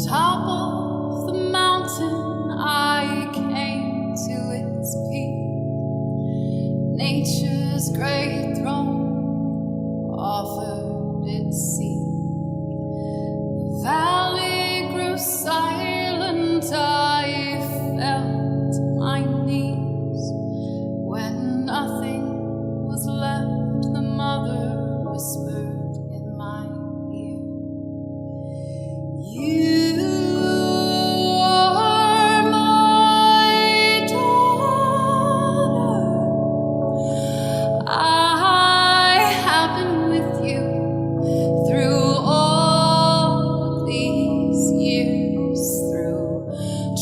top of the mountain, I came to its peak. Nature's great throne offered its seat. The valley grew silent, I fell to my knees. When nothing was left, the mother whispered in my ear, "You are my daughter. I have been with you through all these years, through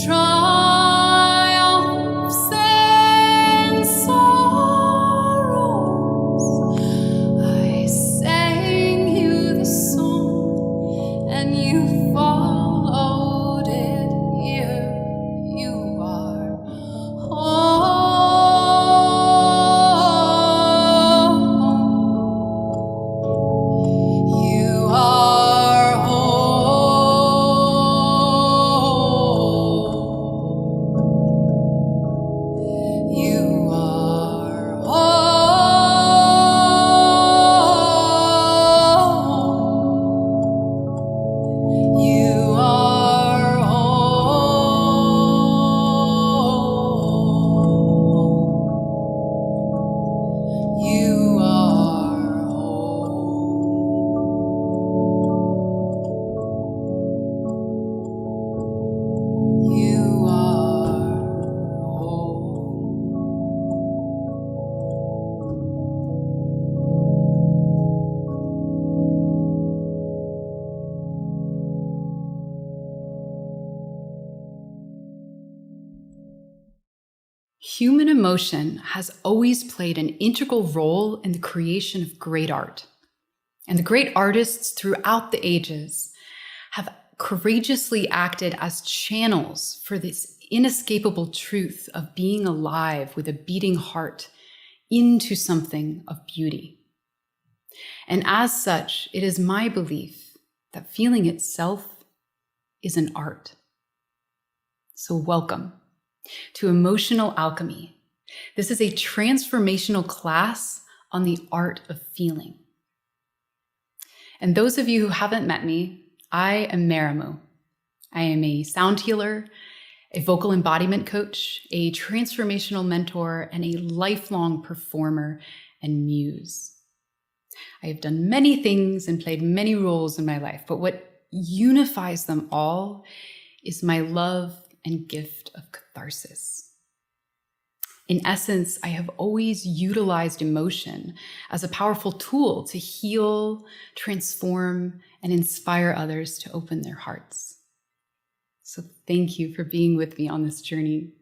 triumphs and sorrows. I sang you the song and you followed it. Here you are home. You are home. You are home. You are home. You are home. You are Human emotion has always played an integral role in the creation of great art. And the great artists throughout the ages have courageously acted as channels for this inescapable truth of being alive with a beating heart into something of beauty. And as such, it is my belief that feeling itself is an art. So welcome to Emotional Alchemy. This is a transformational class on the art of feeling. And those of you who haven't met me, I am Marimu. I am a sound healer, a vocal embodiment coach, a transformational mentor, and a lifelong performer and muse. I have done many things and played many roles in my life, but what unifies them all is my love and gift of catharsis. In essence, I have always utilized emotion as a powerful tool to heal, transform, and inspire others to open their hearts. So thank you for being with me on this journey.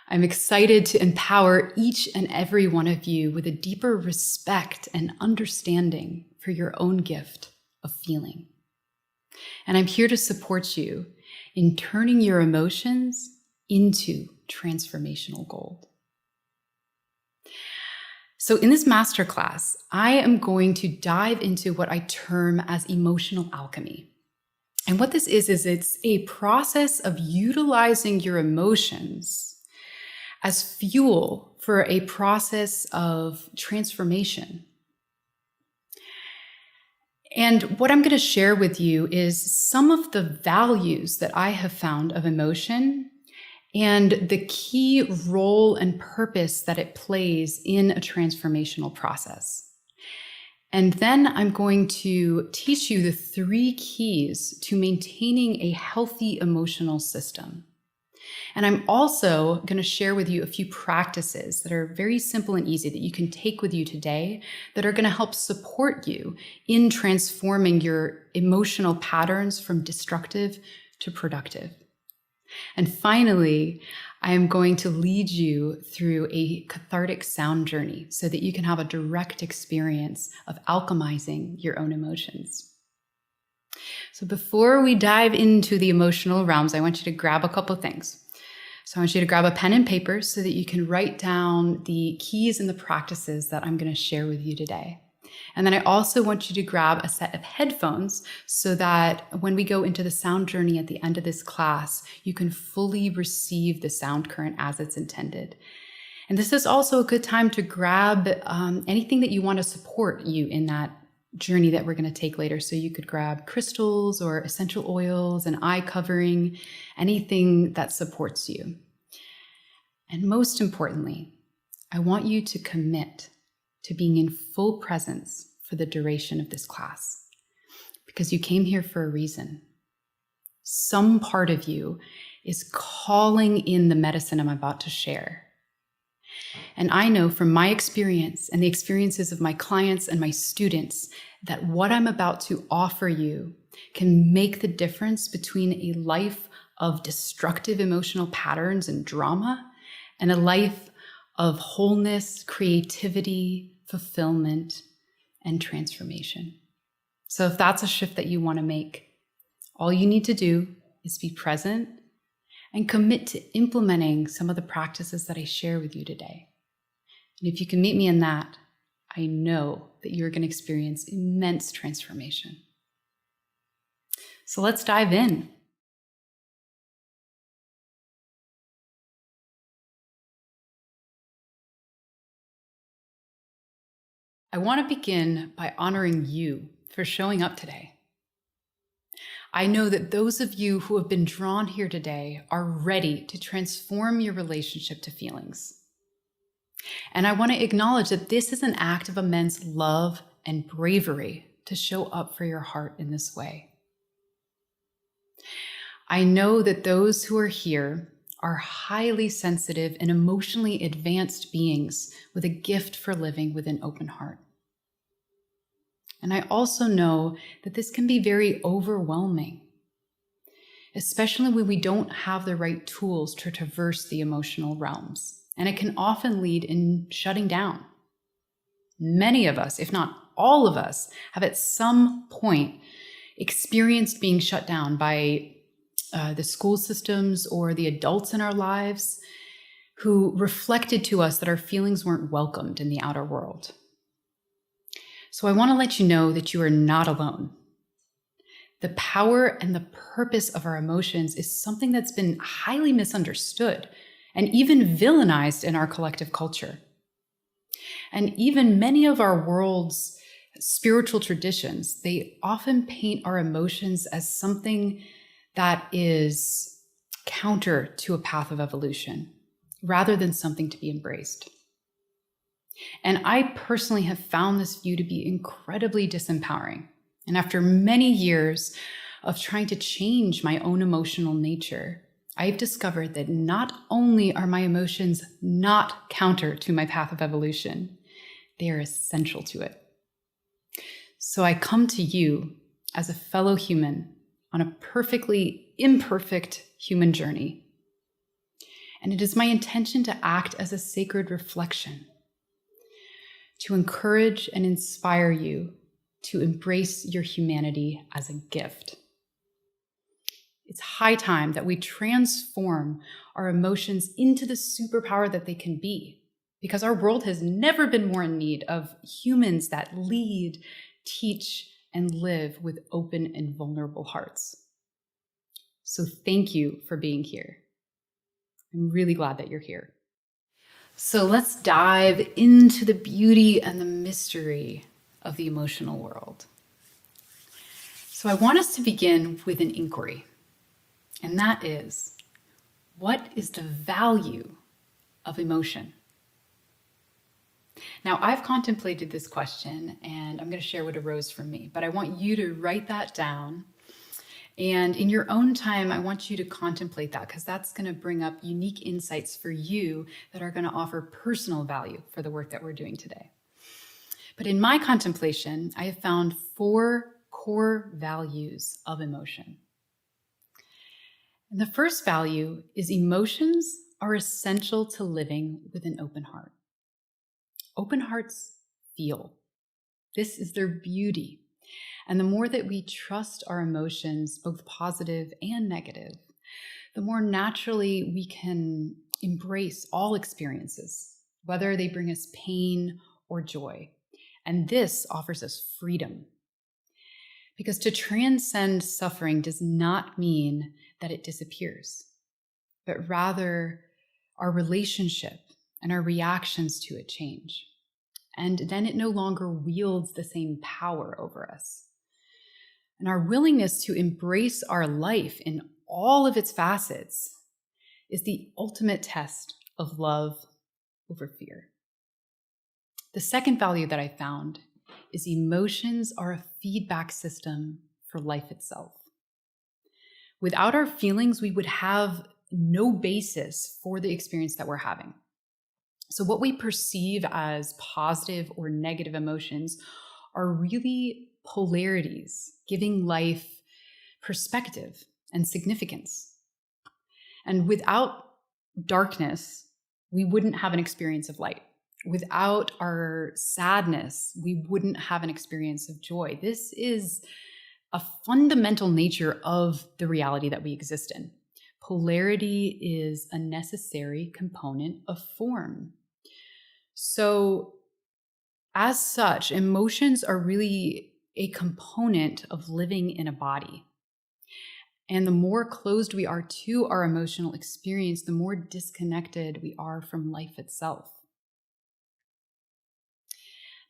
I'm excited to empower each and every one of you with a deeper respect and understanding for your own gift of feeling. And I'm here to support you in turning your emotions into transformational gold. So in this masterclass, I am going to dive into what I term as emotional alchemy. And what this is it's a process of utilizing your emotions as fuel for a process of transformation. And what I'm going to share with you is some of the values that I have found of emotion and the key role and purpose that it plays in a transformational process. And then I'm going to teach you the 3 keys to maintaining a healthy emotional system. And I'm also going to share with you a few practices that are very simple and easy that you can take with you today that are going to help support you in transforming your emotional patterns from destructive to productive. And finally, I am going to lead you through a cathartic sound journey so that you can have a direct experience of alchemizing your own emotions. So before we dive into the emotional realms, I want you to grab a couple things. So I want you to grab a pen and paper so that you can write down the keys and the practices that I'm going to share with you today. And then I also want you to grab a set of headphones so that when we go into the sound journey at the end of this class, you can fully receive the sound current as it's intended. And this is also a good time to grab anything that you want to support you in that journey that we're going to take later. So you could grab crystals or essential oils, an eye covering, anything that supports you. And most importantly, I want you to commit to being in full presence for the duration of this class, because you came here for a reason. Some part of you is calling in the medicine I'm about to share. And I know from my experience and the experiences of my clients and my students that what I'm about to offer you can make the difference between a life of destructive emotional patterns and drama and a life of wholeness, creativity, fulfillment, and transformation. So if that's a shift that you want to make, all you need to do is be present and commit to implementing some of the practices that I share with you today. And if you can meet me in that, I know that you're going to experience immense transformation. So let's dive in. I want to begin by honoring you for showing up today. I know that those of you who have been drawn here today are ready to transform your relationship to feelings. And I want to acknowledge that this is an act of immense love and bravery to show up for your heart in this way. I know that those who are here are highly sensitive and emotionally advanced beings with a gift for living with an open heart. And I also know that this can be very overwhelming, especially when we don't have the right tools to traverse the emotional realms. And it can often lead in shutting down. Many of us, if not all of us, have at some point experienced being shut down by the school systems or the adults in our lives who reflected to us that our feelings weren't welcomed in the outer world. So I want to let you know that you are not alone. The power and the purpose of our emotions is something that's been highly misunderstood and even villainized in our collective culture. And even many of our world's spiritual traditions, they often paint our emotions as something that is counter to a path of evolution, rather than something to be embraced. And I personally have found this view to be incredibly disempowering. And after many years of trying to change my own emotional nature, I've discovered that not only are my emotions not counter to my path of evolution, they are essential to it. So I come to you as a fellow human on a perfectly imperfect human journey. And it is my intention to act as a sacred reflection, to encourage and inspire you to embrace your humanity as a gift. It's high time that we transform our emotions into the superpower that they can be, because our world has never been more in need of humans that lead, teach, and live with open and vulnerable hearts. So thank you for being here. I'm really glad that you're here. So let's dive into the beauty and the mystery of the emotional world. So I want us to begin with an inquiry. And that is, what is the value of emotion? Now, I've contemplated this question, and I'm going to share what arose from me, but I want you to write that down. And in your own time, I want you to contemplate that, because that's going to bring up unique insights for you that are going to offer personal value for the work that we're doing today. But in my contemplation, I have found 4 core values of emotion. And the first value is emotions are essential to living with an open heart. Open hearts feel. This is their beauty. And the more that we trust our emotions, both positive and negative, the more naturally we can embrace all experiences, whether they bring us pain or joy. And this offers us freedom. Because to transcend suffering does not mean that it disappears, but rather our relationship and our reactions to it change. And then it no longer wields the same power over us. And our willingness to embrace our life in all of its facets is the ultimate test of love over fear. The second value that I found is emotions are a feedback system for life itself. Without our feelings, we would have no basis for the experience that we're having. So what we perceive as positive or negative emotions are really polarities, giving life perspective and significance. And without darkness, we wouldn't have an experience of light. Without our sadness, we wouldn't have an experience of joy. This is a fundamental nature of the reality that we exist in. Polarity is a necessary component of form. So, as such, emotions are really a component of living in a body. And the more closed we are to our emotional experience, the more disconnected we are from life itself.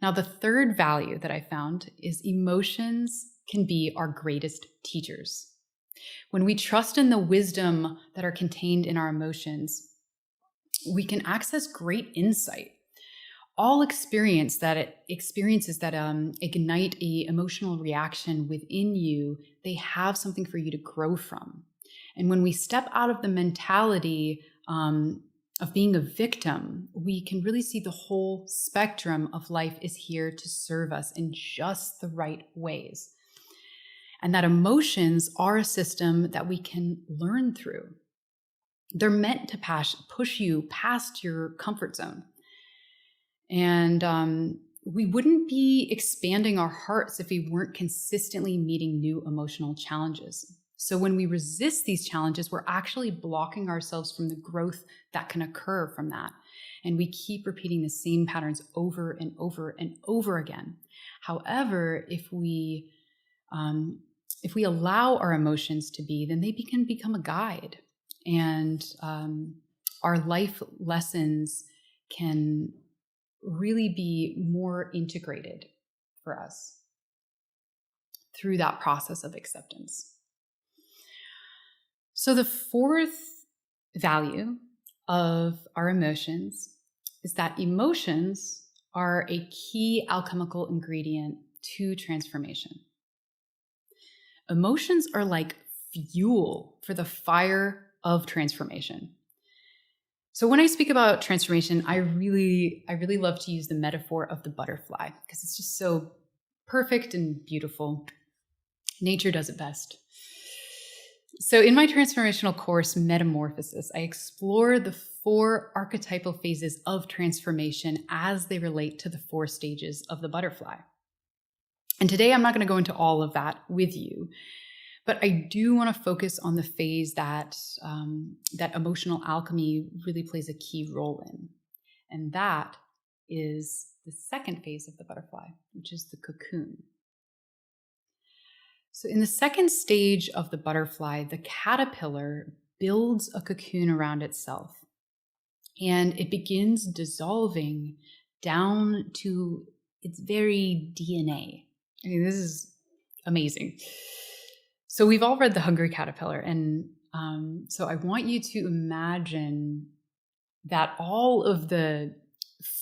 Now, the third value that I found is emotions can be our greatest teachers. When we trust in the wisdom that are contained in our emotions, we can access great insight. All experiences that ignite an emotional reaction within you, they have something for you to grow from. And when we step out of the mentality of being a victim, we can really see the whole spectrum of life is here to serve us in just the right ways. And that emotions are a system that we can learn through. They're meant to push you past your comfort zone. And we wouldn't be expanding our hearts if we weren't consistently meeting new emotional challenges. So when we resist these challenges, we're actually blocking ourselves from the growth that can occur from that. And we keep repeating the same patterns over and over and over again. However, if we allow our emotions to be, then they can become a guide. And our life lessons can really be more integrated for us through that process of acceptance. So the fourth value of our emotions is that emotions are a key alchemical ingredient to transformation. Emotions are like fuel for the fire of transformation. So when I speak about transformation, I really love to use the metaphor of the butterfly because it's just so perfect and beautiful. Nature does it best. So in my transformational course, Metamorphosis, I explore the 4 archetypal phases of transformation as they relate to the 4 stages of the butterfly. And today I'm not going to go into all of that with you, but I do want to focus on the phase that emotional alchemy really plays a key role in. And that is the second phase of the butterfly, which is the cocoon. So in the second stage of the butterfly, the caterpillar builds a cocoon around itself, and it begins dissolving down to its very DNA. I mean, this is amazing. So we've all read The Hungry Caterpillar, and so I want you to imagine that all of the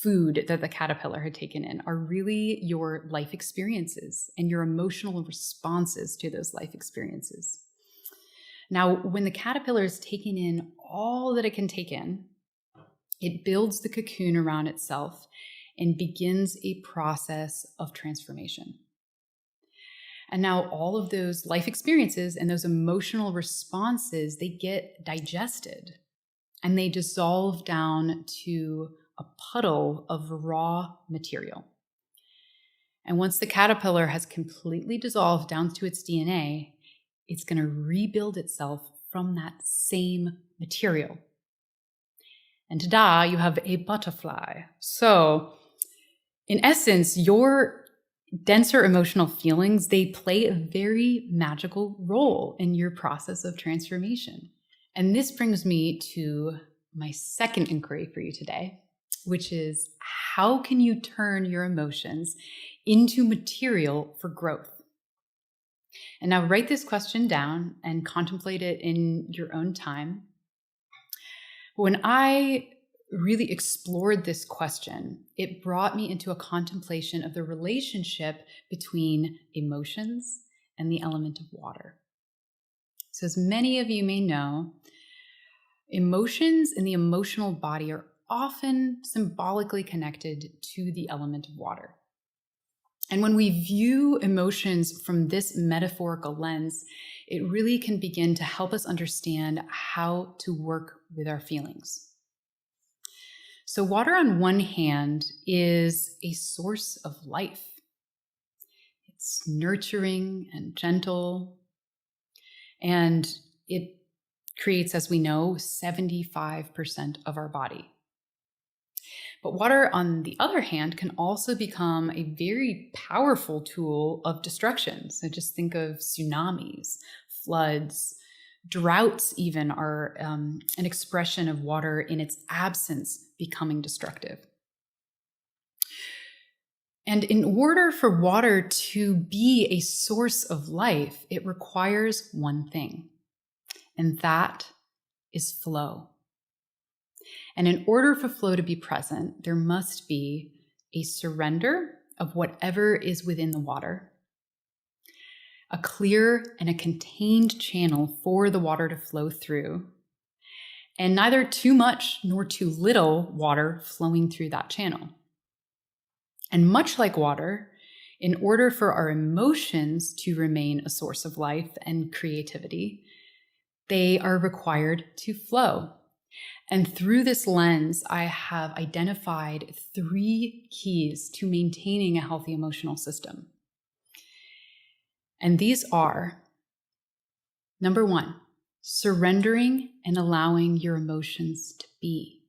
food that the caterpillar had taken in are really your life experiences and your emotional responses to those life experiences. Now, when the caterpillar is taking in all that it can take in, it builds the cocoon around itself and begins a process of transformation. And now all of those life experiences and those emotional responses, they get digested and they dissolve down to a puddle of raw material. And once the caterpillar has completely dissolved down to its DNA, it's going to rebuild itself from that same material. And ta-da, you have a butterfly. So In essence, your denser emotional feelings, they play a very magical role in your process of transformation. And this brings me to my second inquiry for you today, which is how can you turn your emotions into material for growth? And now write this question down and contemplate it in your own time. When I really explored this question, it brought me into a contemplation of the relationship between emotions and the element of water. So as many of you may know, emotions in the emotional body are often symbolically connected to the element of water. And when we view emotions from this metaphorical lens, it really can begin to help us understand how to work with our feelings. So water on one hand is a source of life. It's nurturing and gentle, and it creates, as we know, 75% of our body. But water, on the other hand, can also become a very powerful tool of destruction. So just think of tsunamis, floods, droughts even are an expression of water in its absence becoming destructive. And in order for water to be a source of life, it requires one thing, and that is flow. And in order for flow to be present, there must be a surrender of whatever is within the water, a clear and a contained channel for the water to flow through, and neither too much nor too little water flowing through that channel. And much like water, in order for our emotions to remain a source of life and creativity, they are required to flow. And through this lens, I have identified 3 keys to maintaining a healthy emotional system. And these are, number 1, surrendering and allowing your emotions to be.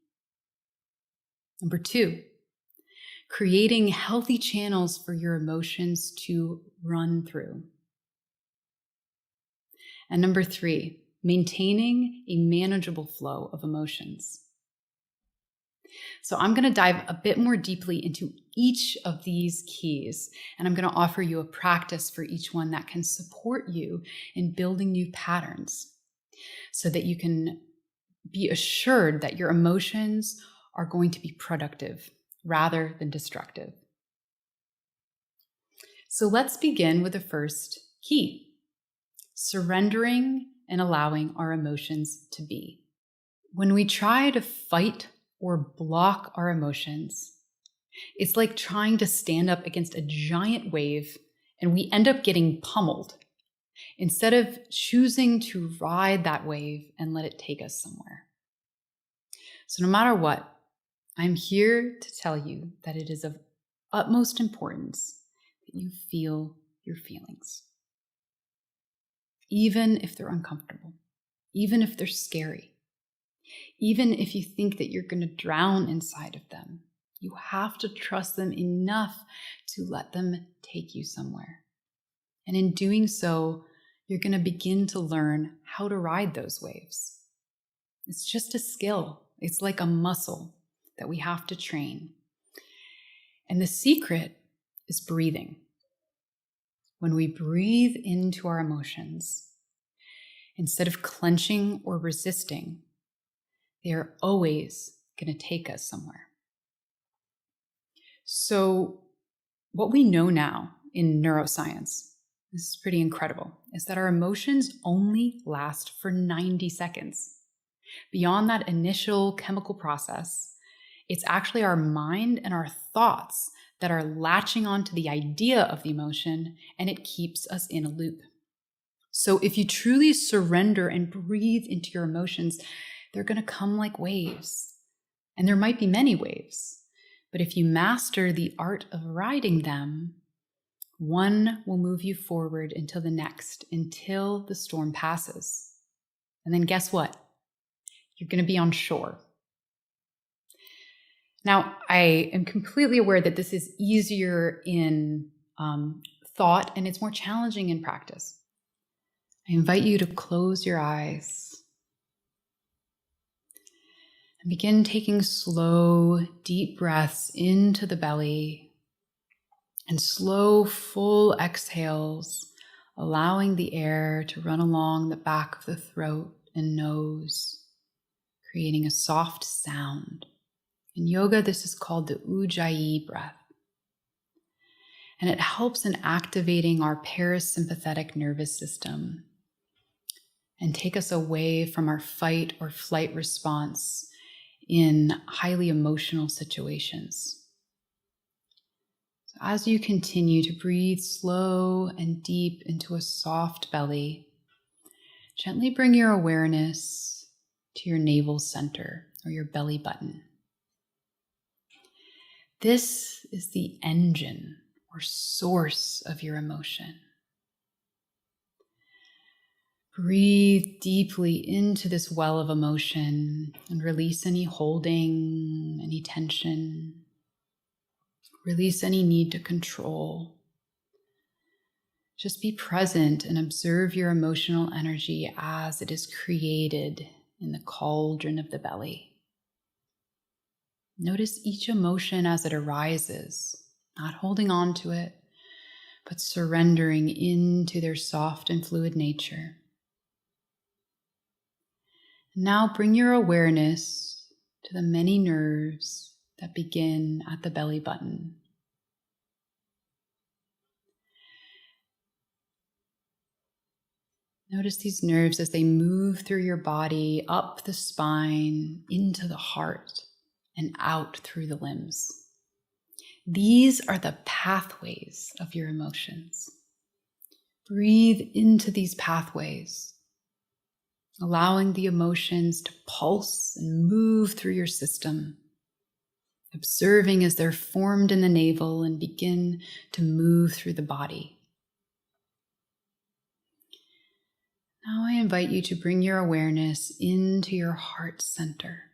Number 2, creating healthy channels for your emotions to run through. And number 3, maintaining a manageable flow of emotions. So I'm going to dive a bit more deeply into each of these keys, and I'm going to offer you a practice for each one that can support you in building new patterns so that you can be assured that your emotions are going to be productive rather than destructive. So let's begin with the first key, surrendering and allowing our emotions to be. When we try to fight or block our emotions, it's like trying to stand up against a giant wave and we end up getting pummeled instead of choosing to ride that wave and let it take us somewhere. So no matter what, I'm here to tell you that it is of utmost importance that you feel your feelings. Even if they're uncomfortable, even if they're scary, even if you think that you're going to drown inside of them, you have to trust them enough to let them take you somewhere. And in doing so, you're going to begin to learn how to ride those waves. It's just a skill. It's like a muscle that we have to train. And the secret is breathing. When we breathe into our emotions, instead of clenching or resisting, they are always going to take us somewhere. So what we know now in neuroscience, this is pretty incredible, is that our emotions only last for 90 seconds. Beyond that initial chemical process, it's actually our mind and our thoughts that are latching onto the idea of the emotion, and it keeps us in a loop. So if you truly surrender and breathe into your emotions, they're going to come like waves. And there might be many waves, but if you master the art of riding them, one will move you forward until the next, until the storm passes. And then guess what? You're going to be on shore. Now, I am completely aware that this is easier in thought and it's more challenging in practice. I invite you to close your eyes and begin taking slow, deep breaths into the belly and slow, full exhales, allowing the air to run along the back of the throat and nose, creating a soft sound. In yoga, this is called the Ujjayi breath. And it helps in activating our parasympathetic nervous system and take us away from our fight or flight response in highly emotional situations. So as you continue to breathe slow and deep into a soft belly, gently bring your awareness to your navel center or your belly button. This is the engine or source of your emotion. Breathe deeply into this well of emotion and release any holding, any tension. Release any need to control. Just be present and observe your emotional energy as it is created in the cauldron of the belly. Notice each emotion as it arises, not holding on to it, but surrendering into their soft and fluid nature. Now bring your awareness to the many nerves that begin at the belly button. Notice these nerves as they move through your body, up the spine, into the heart, and out through the limbs. These are the pathways of your emotions. Breathe into these pathways, allowing the emotions to pulse and move through your system, observing as they're formed in the navel and begin to move through the body. Now I invite you to bring your awareness into your heart center,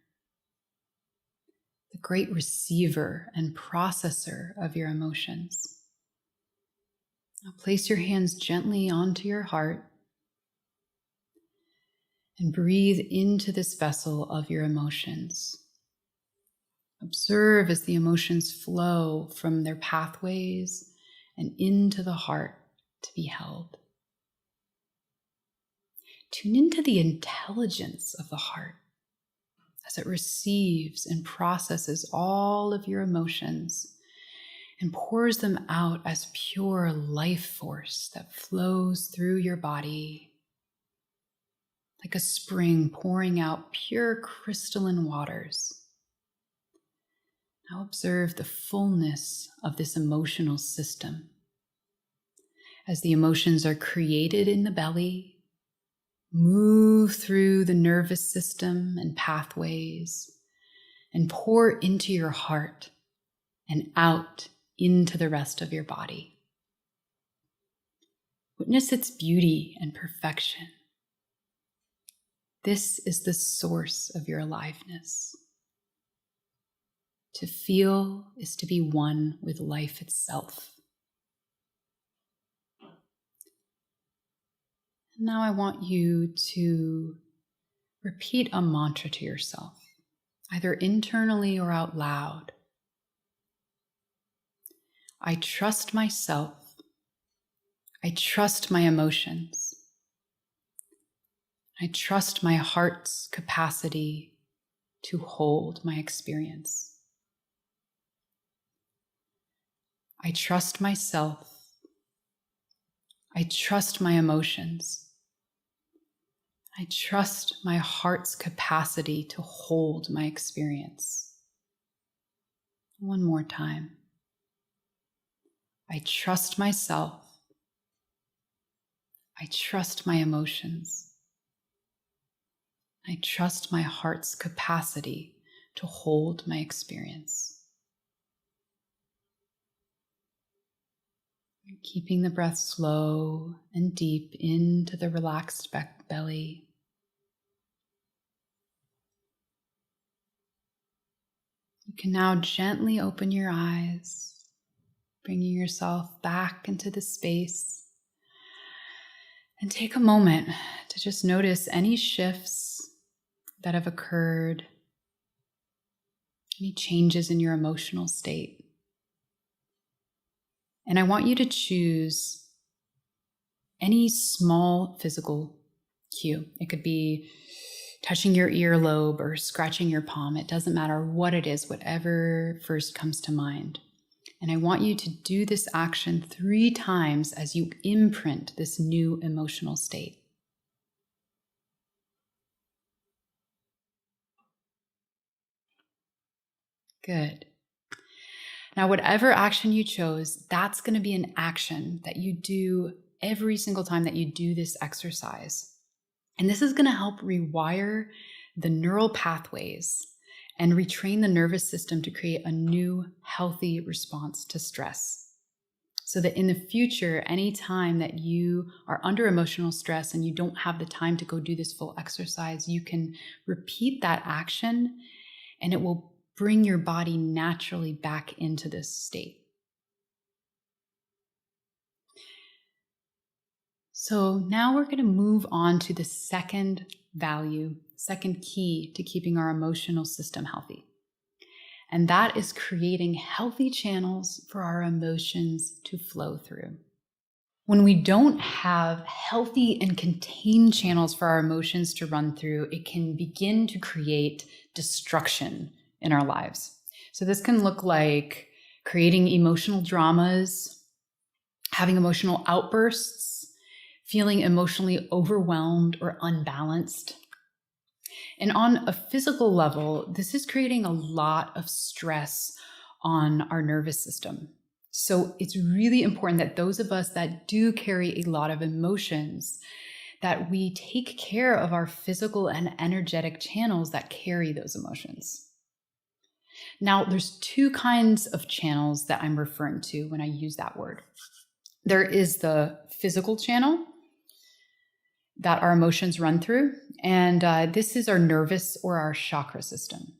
the great receiver and processor of your emotions. Now place your hands gently onto your heart and breathe into this vessel of your emotions. Observe as the emotions flow from their pathways and into the heart to be held. Tune into the intelligence of the heart as it receives and processes all of your emotions and pours them out as pure life force that flows through your body, like a spring pouring out pure crystalline waters. Now observe the fullness of this emotional system. As the emotions are created in the belly, move through the nervous system and pathways, and pour into your heart and out into the rest of your body. Witness its beauty and perfection. This is the source of your aliveness. To feel is to be one with life itself. Now I want you to repeat a mantra to yourself, either internally or out loud. I trust myself. I trust my emotions. I trust my heart's capacity to hold my experience. I trust myself. I trust my emotions. I trust my heart's capacity to hold my experience. One more time. I trust myself. I trust my emotions. I trust my heart's capacity to hold my experience. Keeping the breath slow and deep into the relaxed belly. You You can now gently open your eyes, bringing yourself back into the space, and take a moment to just notice any shifts that have occurred, any changes in your emotional state. And I want you to choose any small physical cue. It could be touching your earlobe or scratching your palm. It doesn't matter what it is, whatever first comes to mind. And I want you to do this action 3 times as you imprint this new emotional state. Good. Now, whatever action you chose, that's going to be an action that you do every single time that you do this exercise. And this is going to help rewire the neural pathways and retrain the nervous system to create a new, healthy response to stress. So that in the future, any time that you are under emotional stress and you don't have the time to go do this full exercise, you can repeat that action and it will bring your body naturally back into this state. So now we're going to move on to the second value, second key to keeping our emotional system healthy. And that is creating healthy channels for our emotions to flow through. When we don't have healthy and contained channels for our emotions to run through, it can begin to create destruction in our lives. So this can look like creating emotional dramas, having emotional outbursts, feeling emotionally overwhelmed or unbalanced. And on a physical level, this is creating a lot of stress on our nervous system. So it's really important that those of us that do carry a lot of emotions, that we take care of our physical and energetic channels that carry those emotions. Now, there's 2 kinds of channels that I'm referring to when I use that word. There is the physical channel that our emotions run through, and this is our nervous or our chakra system.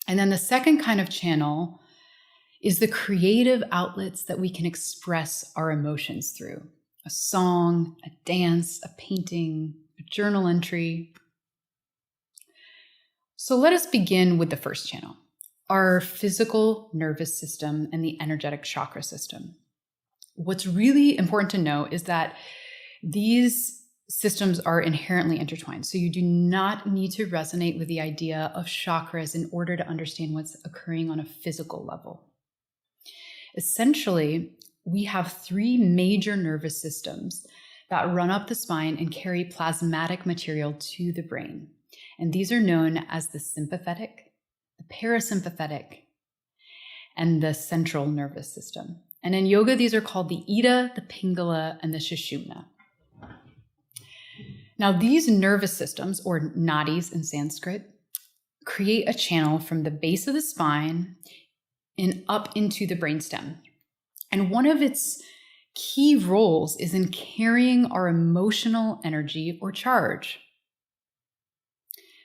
And then the second kind of channel is the creative outlets that we can express our emotions through. A song, a dance, a painting, a journal entry. So let us begin with the first channel, our physical nervous system and the energetic chakra system. What's really important to know is that these systems are inherently intertwined. So you do not need to resonate with the idea of chakras in order to understand what's occurring on a physical level. Essentially, we have 3 major nervous systems that run up the spine and carry plasmatic material to the brain. And these are known as the sympathetic, the parasympathetic, and the central nervous system. And in yoga, these are called the Ida, the Pingala, and the Sushumna. Now, these nervous systems, or nadis in Sanskrit, create a channel from the base of the spine and up into the brainstem. And one of its key roles is in carrying our emotional energy or charge.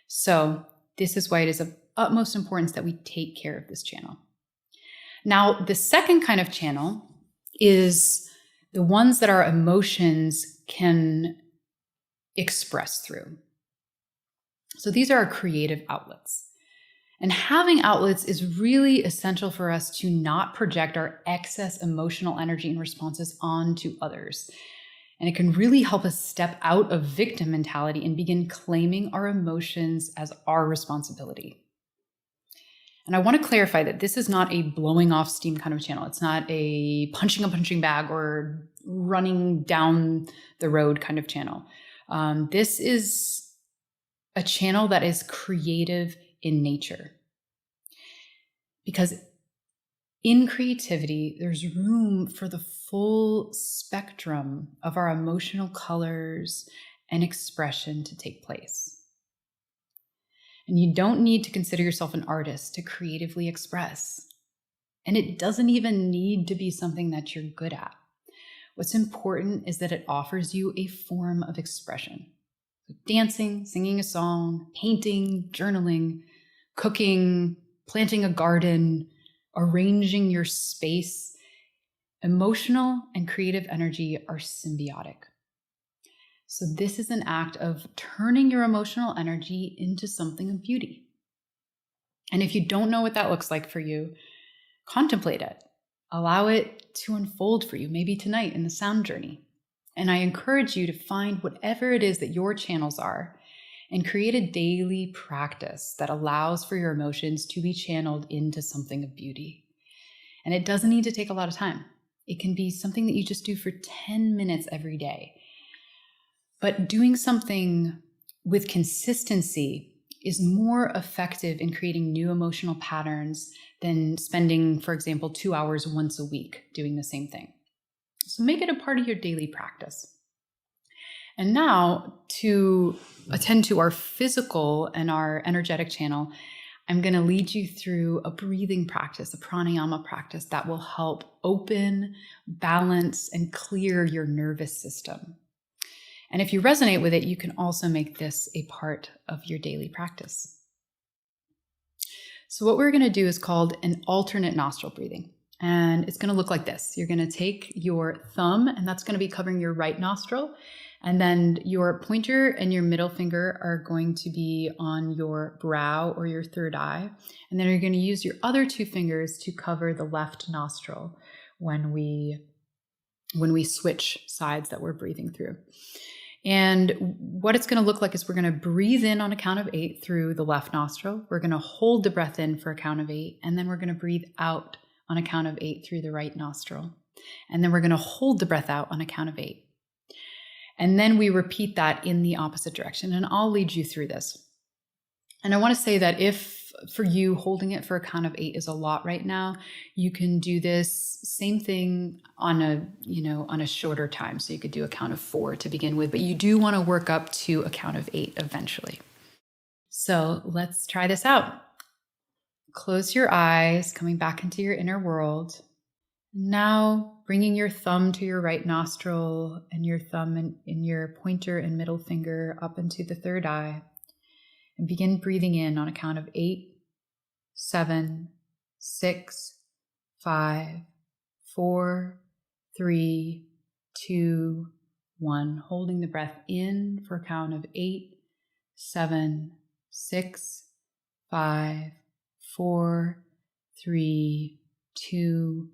So this is why it is of utmost importance that we take care of this channel. Now, the second kind of channel is the ones that our emotions can express through. So these are our creative outlets. And having outlets is really essential for us to not project our excess emotional energy and responses onto others. And it can really help us step out of victim mentality and begin claiming our emotions as our responsibility. And I want to clarify that this is not a blowing off steam kind of channel. It's not a punching bag or running down the road kind of channel. This is a channel that is creative in nature. Because in creativity, there's room for the full spectrum of our emotional colors and expression to take place. And you don't need to consider yourself an artist to creatively express. And it doesn't even need to be something that you're good at. What's important is that it offers you a form of expression. Dancing, singing a song, painting, journaling, cooking, planting a garden, arranging your space. Emotional and creative energy are symbiotic. So this is an act of turning your emotional energy into something of beauty. And if you don't know what that looks like for you, contemplate it. Allow it to unfold for you, maybe tonight in the sound journey. And I encourage you to find whatever it is that your channels are and create a daily practice that allows for your emotions to be channeled into something of beauty. And it doesn't need to take a lot of time. It can be something that you just do for 10 minutes every day. But doing something with consistency is more effective in creating new emotional patterns than spending, for example, 2 hours once a week doing the same thing. So make it a part of your daily practice. And now, to attend to our physical and our energetic channel, I'm going to lead you through a breathing practice, a pranayama practice that will help open, balance, and clear your nervous system. And if you resonate with it, you can also make this a part of your daily practice. So what we're going to do is called an alternate nostril breathing. And it's going to look like this. You're going to take your thumb, and that's going to be covering your right nostril. And then your pointer and your middle finger are going to be on your brow or your third eye. And then you're going to use your other two fingers to cover the left nostril when we switch sides that we're breathing through. And what it's going to look like is we're going to breathe in on a count of 8 through the left nostril. We're going to hold the breath in for a count of 8, and then we're going to breathe out on a count of 8 through the right nostril. And then we're going to hold the breath out on a count of 8. And then we repeat that in the opposite direction. And I'll lead you through this. And I want to say that if for you holding it for a count of 8 is a lot right now, you can do this same thing on a shorter time. So you could do a count of 4 to begin with, but you do want to work up to a count of 8 eventually. So let's try this out. Close your eyes, coming back into your inner world. Now bringing your thumb to your right nostril and your thumb and your pointer and middle finger up into the third eye. And begin breathing in on a count of 8, 7, 6, 5, 4, 3, 2, 1. Holding the breath in for a count of 8, 7, 6, 5, 4, 3, 2,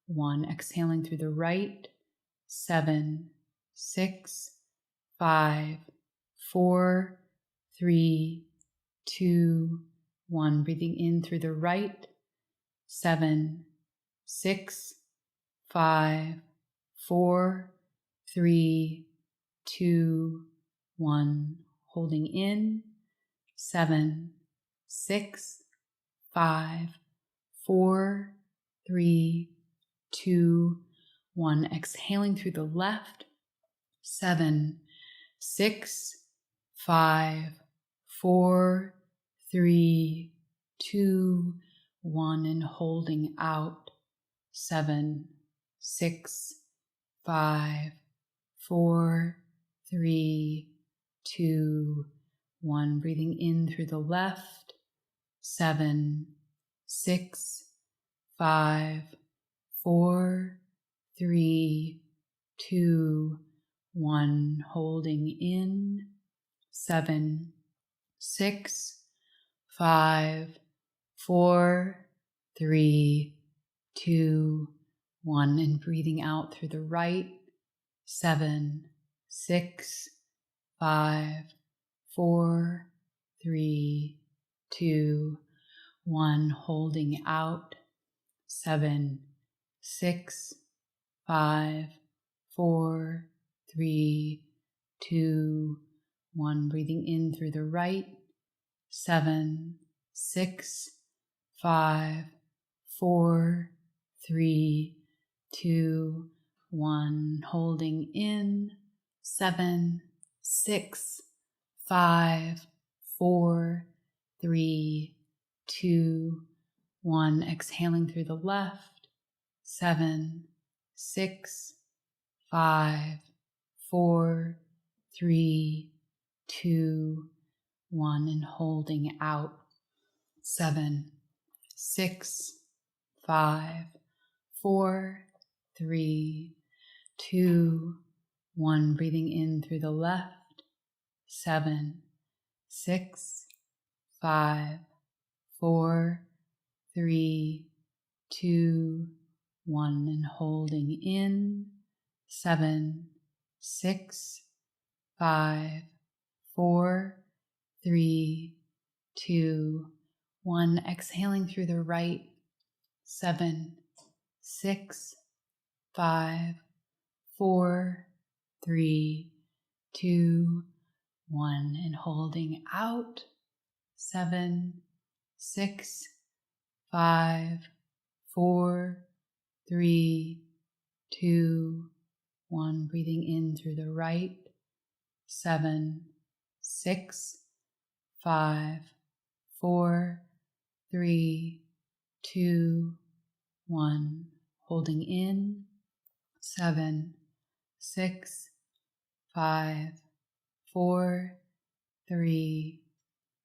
1. Exhaling through the right. 7, 6, 5, 4, 3, 2, 1. Breathing in through the right. 7, 6, 5, 4, 3, 2, 1. Holding in. 7, 6, 5, 4, 3, 2, 1. Exhaling through the left. 7, 6, 5, 4, 3, 2, 1. And holding out. 7, 6, 5, 4, 3, 2, 1. Breathing in through the left. 7, 6, 5, 4, 3, 2, 1. Holding in. 7, 6, 5, 4, 3, 2, 1. And breathing out through the right. 7, 6, 5, 4, 3, 2, 1. Holding out. 7, 6, 5, 4, 3, 2, 1. Breathing in through the right. 7, 6, 5, 4, 3, 2, 1. Holding in. 7, 6, 5, 4, 3, 2, 1. Exhaling through the left. 7, 6, 5, 4, 3, 2, 1. And holding out. 7, 6, 5, 4, 3, 2, 1. Breathing in through the left. 7, 6, 5, 4, 3, 2, 1. And holding in. 7, 6, 5, 4, 3, 2, 1. Exhaling through the right. 7, 6, 5, 4, 3, 2, 1. And holding out. 7, 6, 5, 4, 3, 2, 1. Breathing in through the right. 7, 6, 5, 4, 3, 2, 1. Holding in. 7, 6, 5, 4, 3,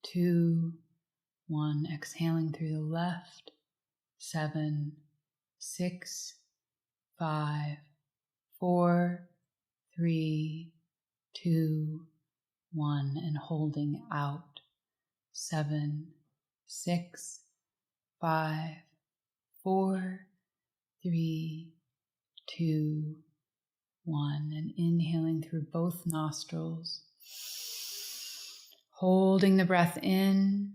2, 1. Exhaling through the left. 7, 6, 5, 4, 3, 2, 1. And holding out. 7, 6, 5, 4, 3, 2, 1. And inhaling through both nostrils. Holding the breath in.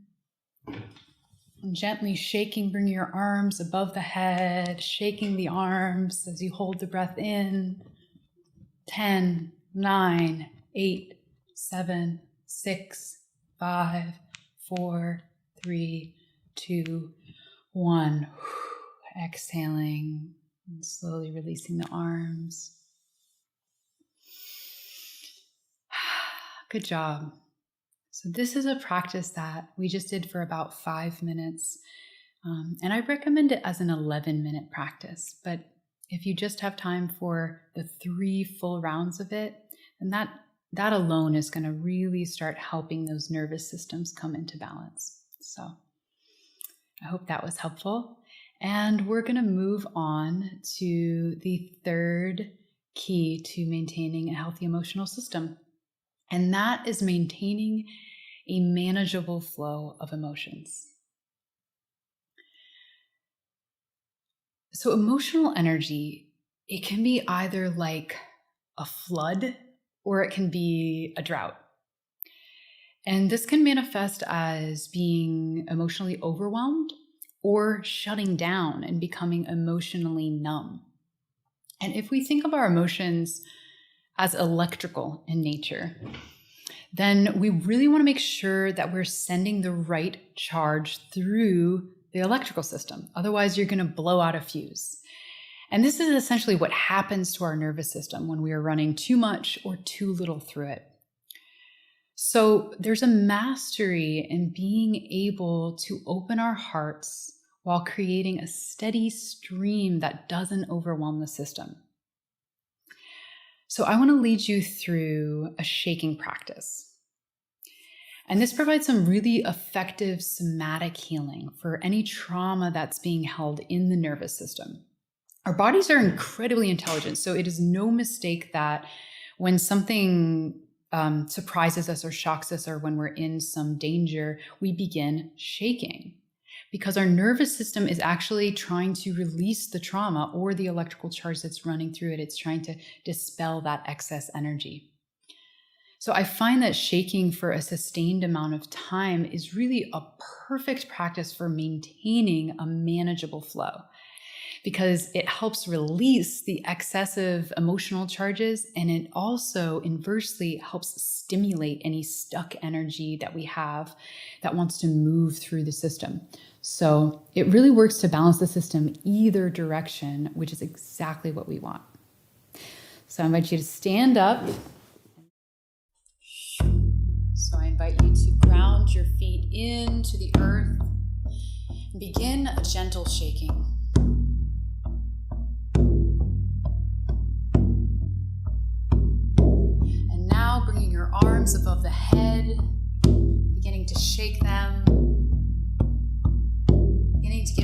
And gently shaking, bring your arms above the head, shaking the arms as you hold the breath in. 10, 9, 8, 7, 6, 5, 4, 3, 2, 1. Exhaling and slowly releasing the arms. Good job. So this is a practice that we just did for about 5 minutes. And I recommend it as an 11-minute practice. But if you just have time for the 3 full rounds of it, then that alone is going to really start helping those nervous systems come into balance. So I hope that was helpful. And we're going to move on to the third key to maintaining a healthy emotional system. And that is maintaining a manageable flow of emotions. So emotional energy, it can be either like a flood or it can be a drought. And this can manifest as being emotionally overwhelmed or shutting down and becoming emotionally numb. And if we think of our emotions as electrical in nature, then we really want to make sure that we're sending the right charge through the electrical system. Otherwise, you're going to blow out a fuse. And this is essentially what happens to our nervous system when we are running too much or too little through it. So there's a mastery in being able to open our hearts while creating a steady stream that doesn't overwhelm the system. So I want to lead you through a shaking practice. And this provides some really effective somatic healing for any trauma that's being held in the nervous system. Our bodies are incredibly intelligent, so it is no mistake that when something surprises us or shocks us, or when we're in some danger, we begin shaking. Because our nervous system is actually trying to release the trauma or the electrical charge that's running through it. It's trying to dispel that excess energy. So I find that shaking for a sustained amount of time is really a perfect practice for maintaining a manageable flow, because it helps release the excessive emotional charges, and it also inversely helps stimulate any stuck energy that we have that wants to move through the system. So it really works to balance the system either direction, which is exactly what we want. So I invite you to stand up. So I invite you to ground your feet into the earth and begin a gentle shaking. And now bringing your arms above the head, beginning to shake them, beginning to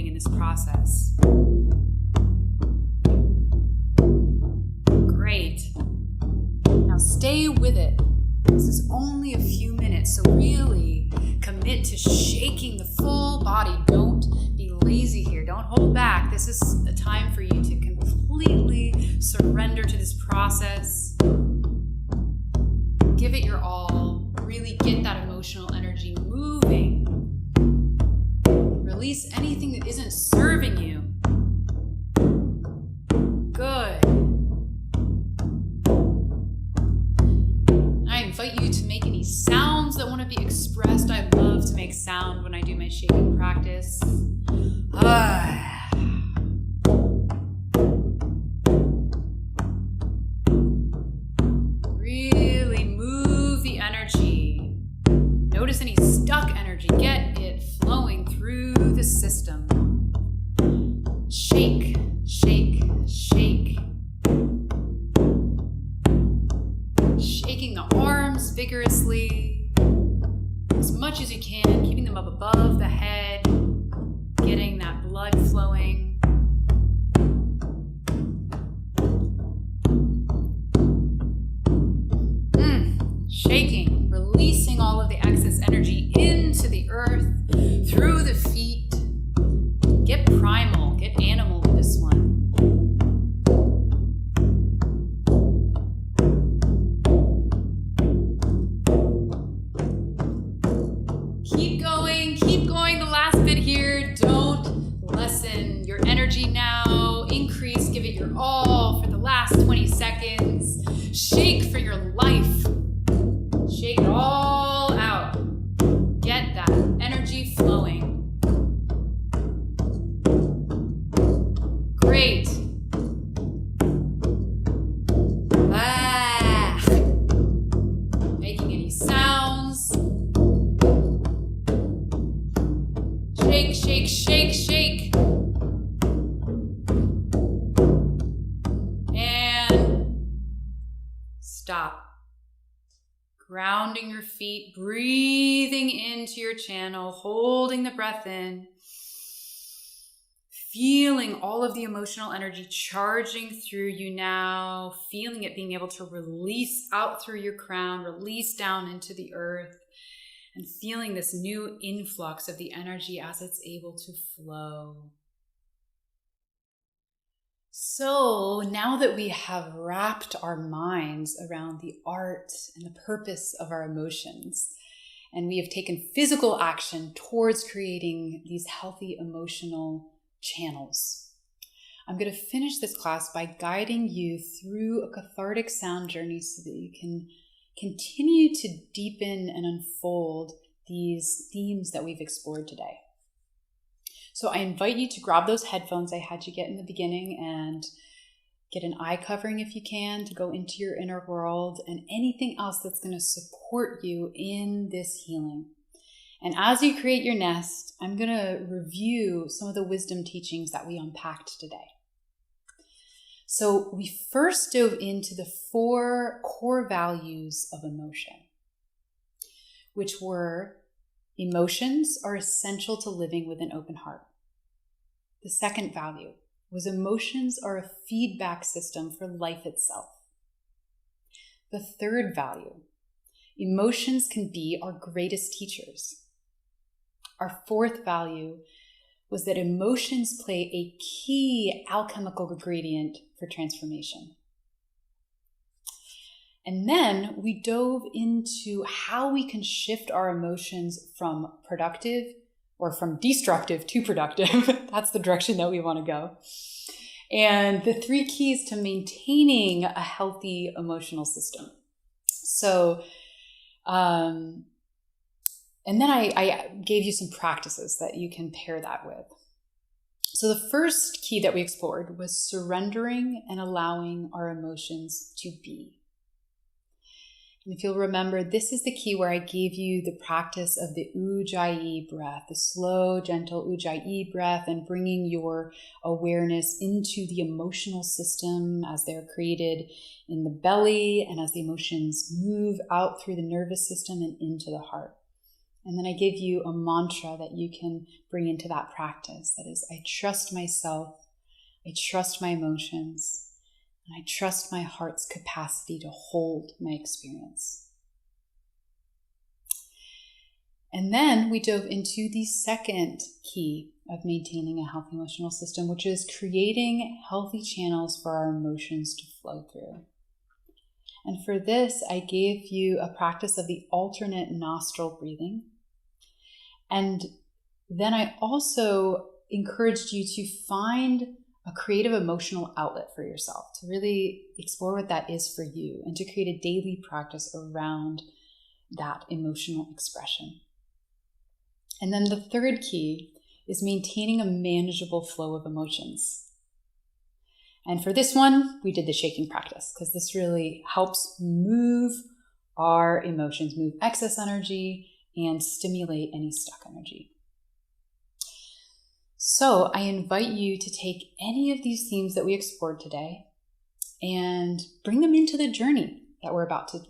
moving in this process. Great. Now stay with it. This is only a few minutes, so really commit to shaking the full body. Don't be lazy here. Don't hold back. This is a time for you to completely surrender to this process. Give it your all. Really get that emotional energy moving. Release anything that isn't serving you. Good. I invite you to make any sounds that want to be expressed. I love to make sound when I do my shaking practice. Really move the energy. Notice any stuck energy. Get it flowing through the system. Shake, shake, shake. Shaking the arms vigorously, as much as you can, keeping them up above the head, getting that blood flowing. Shaking, releasing all of the excess energy into the earth, through the feet. Get primal, get animal with this one. Keep going, the last bit here. Don't lessen your energy now. Increase, give it your all for the last 20 seconds. Shake for your life. Shake it all out. Get that energy flowing. Great. Making any sounds. Shake, shake, shake, shake. And stop. Grounding your feet, breathing into your channel, holding the breath in. Feeling all of the emotional energy charging through you now. Feeling it being able to release out through your crown, release down into the earth. And feeling this new influx of the energy as it's able to flow. So now that we have wrapped our minds around the art and the purpose of our emotions, and we have taken physical action towards creating these healthy emotional channels, I'm going to finish this class by guiding you through a cathartic sound journey so that you can continue to deepen and unfold these themes that we've explored today. So I invite you to grab those headphones I had you get in the beginning and get an eye covering if you can to go into your inner world and anything else that's going to support you in this healing. And as you create your nest, I'm going to review some of the wisdom teachings that we unpacked today. So we first dove into the 4 core values of emotion, which were: emotions are essential to living with an open heart. The second value was emotions are a feedback system for life itself. The third value, emotions can be our greatest teachers. Our fourth value was that emotions play a key alchemical ingredient for transformation. And then we dove into how we can shift our emotions from productive or from destructive to productive. That's the direction that we want to go. And the 3 keys to maintaining a healthy emotional system. So, and then I gave you some practices that you can pair that with. So the first key that we explored was surrendering and allowing our emotions to be. And if you'll remember, this is the key where I gave you the practice of the Ujjayi breath, the slow, gentle Ujjayi breath, and bringing your awareness into the emotional system as they're created in the belly and as the emotions move out through the nervous system and into the heart. And then I give you a mantra that you can bring into that practice. That is, I trust myself, I trust my emotions, and I trust my heart's capacity to hold my experience. And then we dove into the second key of maintaining a healthy emotional system, which is creating healthy channels for our emotions to flow through. And for this, I gave you a practice of the alternate nostril breathing. And then I also encouraged you to find a creative emotional outlet for yourself, to really explore what that is for you, and to create a daily practice around that emotional expression. And then the third key is maintaining a manageable flow of emotions. And for this one, we did the shaking practice, because this really helps move our emotions, move excess energy, and stimulate any stuck energy. So I invite you to take any of these themes that we explored today and bring them into the journey that we're about to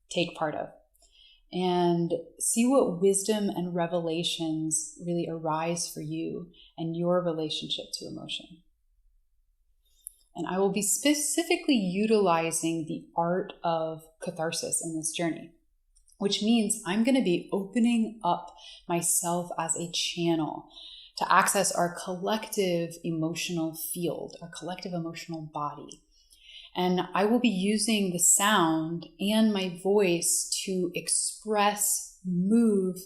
take part of, and see what wisdom and revelations really arise for you and your relationship to emotion. And I will be specifically utilizing the art of catharsis in this journey, which means I'm going to be opening up myself as a channel to access our collective emotional field, our collective emotional body. And I will be using the sound and my voice to express, move,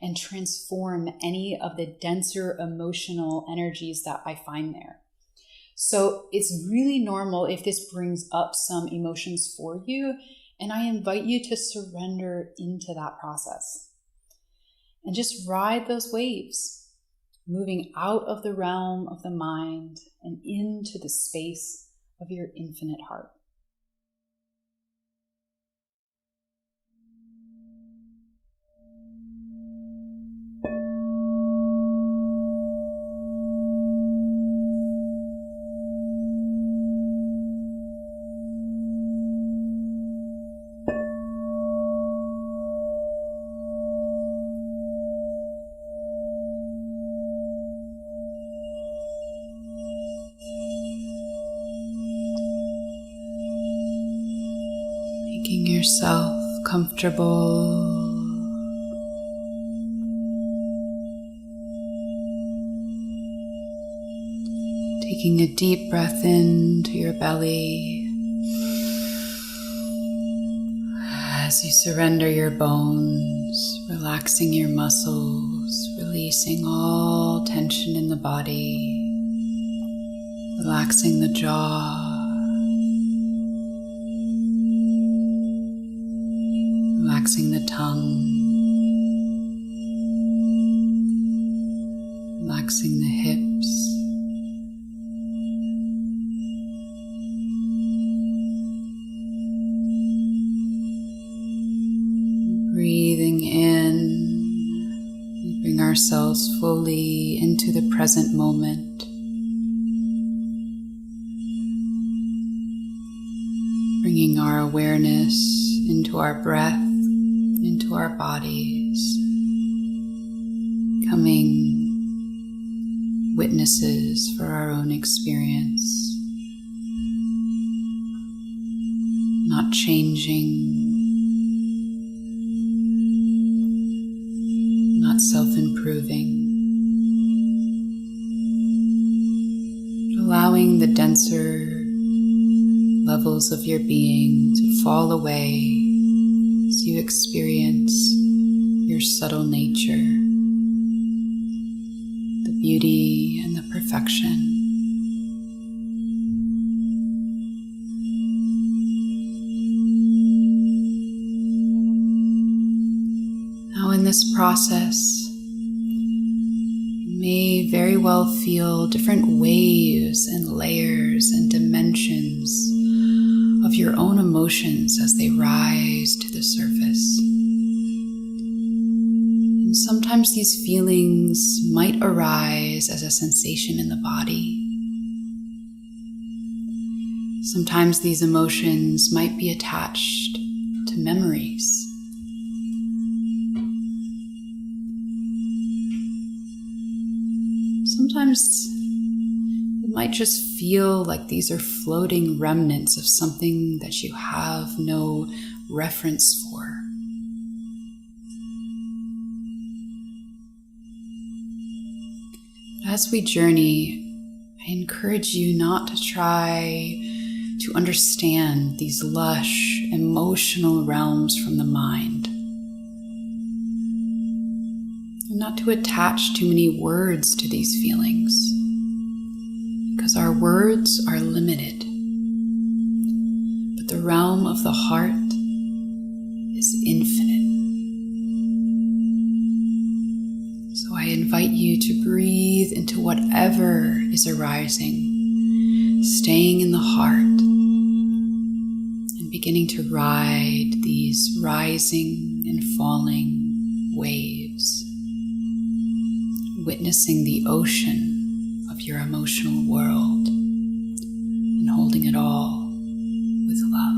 and transform any of the denser emotional energies that I find there. So it's really normal if this brings up some emotions for you, and I invite you to surrender into that process and just ride those waves, moving out of the realm of the mind and into the space of your infinite heart. Making yourself comfortable. Taking a deep breath into your belly as you surrender your bones, relaxing your muscles, releasing all tension in the body, relaxing the jaw, relaxing the tongue, relaxing the hips, breathing in, we bring ourselves fully into the present moment, bringing our awareness into our breath, into our bodies, becoming witnesses for our own experience, not changing, not self-improving, but allowing the denser levels of your being to fall away as you experience your subtle nature, the beauty and the perfection. Now in this process, you may very well feel different waves and layers and dimensions of your own emotions as they rise to the surface. And sometimes these feelings might arise as a sensation in the body. Sometimes these emotions might be attached to memories. sometimes it might just feel like these are floating remnants of something that you have no reference for. As we journey, I encourage you not to try to understand these lush, emotional realms from the mind, and not to attach too many words to these feelings, because our words are limited, but the realm of the heart is infinite. So I invite you to breathe into whatever is arising, staying in the heart, and beginning to ride these rising and falling waves, witnessing the ocean of your emotional world and holding it all with love.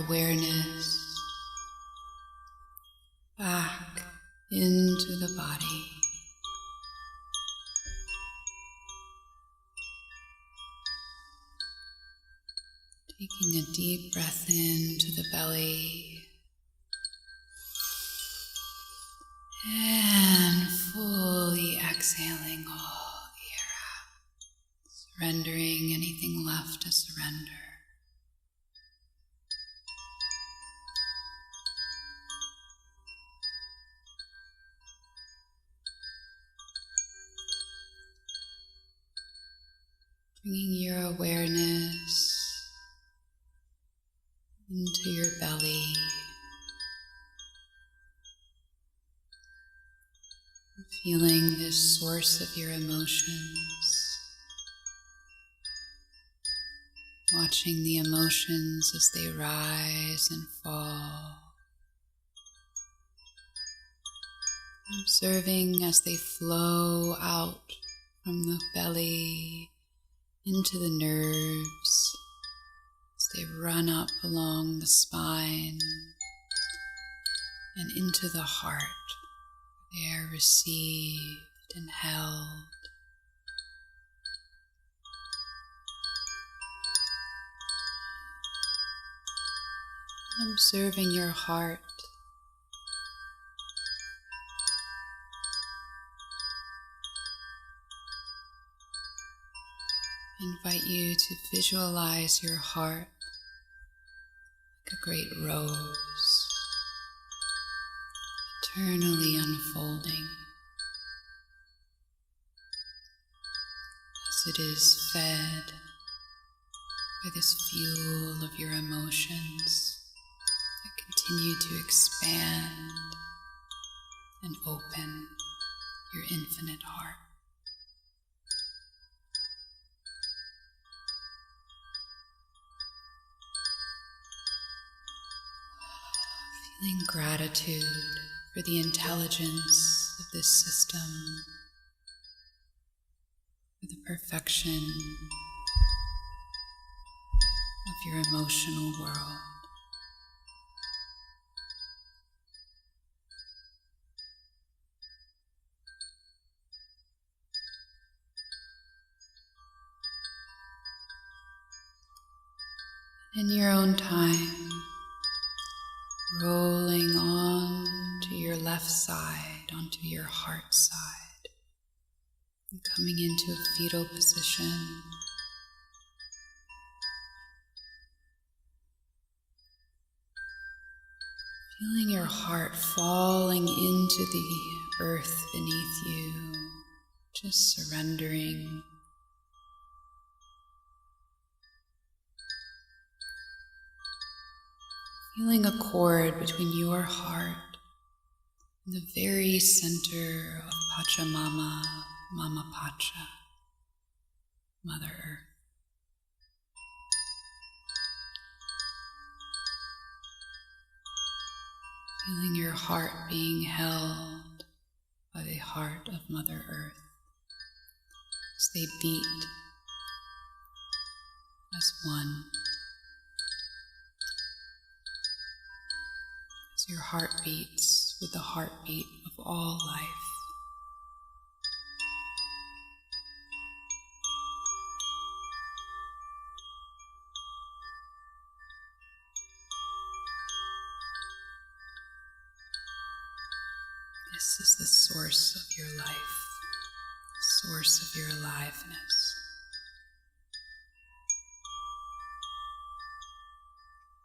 awareness back into the body. Taking a deep breath into the belly and fully exhaling all the air out, surrendering anything left to surrender. Bringing your awareness into your belly, feeling this source of your emotions, watching the emotions as they rise and fall, observing as they flow out from the belly into the nerves, as they run up along the spine and into the heart. They are received and held. Observing your heart. I invite you to visualize your heart like a great rose, eternally unfolding as it is fed by this fuel of your emotions that continue to expand and open your infinite heart. Feeling gratitude for the intelligence of this system, for the perfection of your emotional world. In your own time, rolling on to your left side, onto your heart side, and coming into a fetal position. Feeling your heart falling into the earth beneath you, just surrendering. Feeling a cord between your heart and the very center of Pachamama, Mama Pacha, Mother Earth. Feeling your heart being held by the heart of Mother Earth as they beat as one. As your heart beats with the heartbeat of all life. This is the source of your life, the source of your aliveness.